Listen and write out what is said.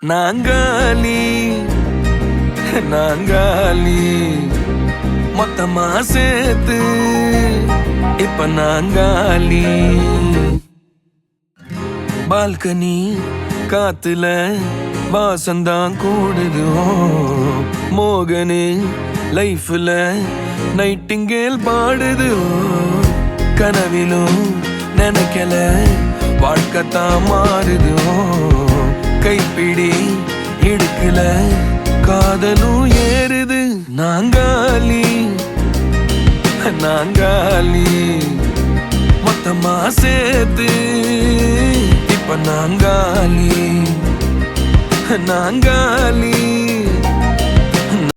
நாங்காலி நாங்காலி மொத்தமா சேர்த்து இப்ப நாங்காலி. பால்கனி காத்துல வாசந்தான் கூடுது. மோகனு லைஃப்ல நைட்டிங்கேல் பாடுது. கனவிலும் நினைக்கல வாழ்க்கைத்தான் மாறுது. கைப்பிடி இடுக்கல காதலும் ஏறுது. நாங்காலி நாங்காலி மொத்தமா சேர்த்து இப்ப நாங்காலி நாங்காலி.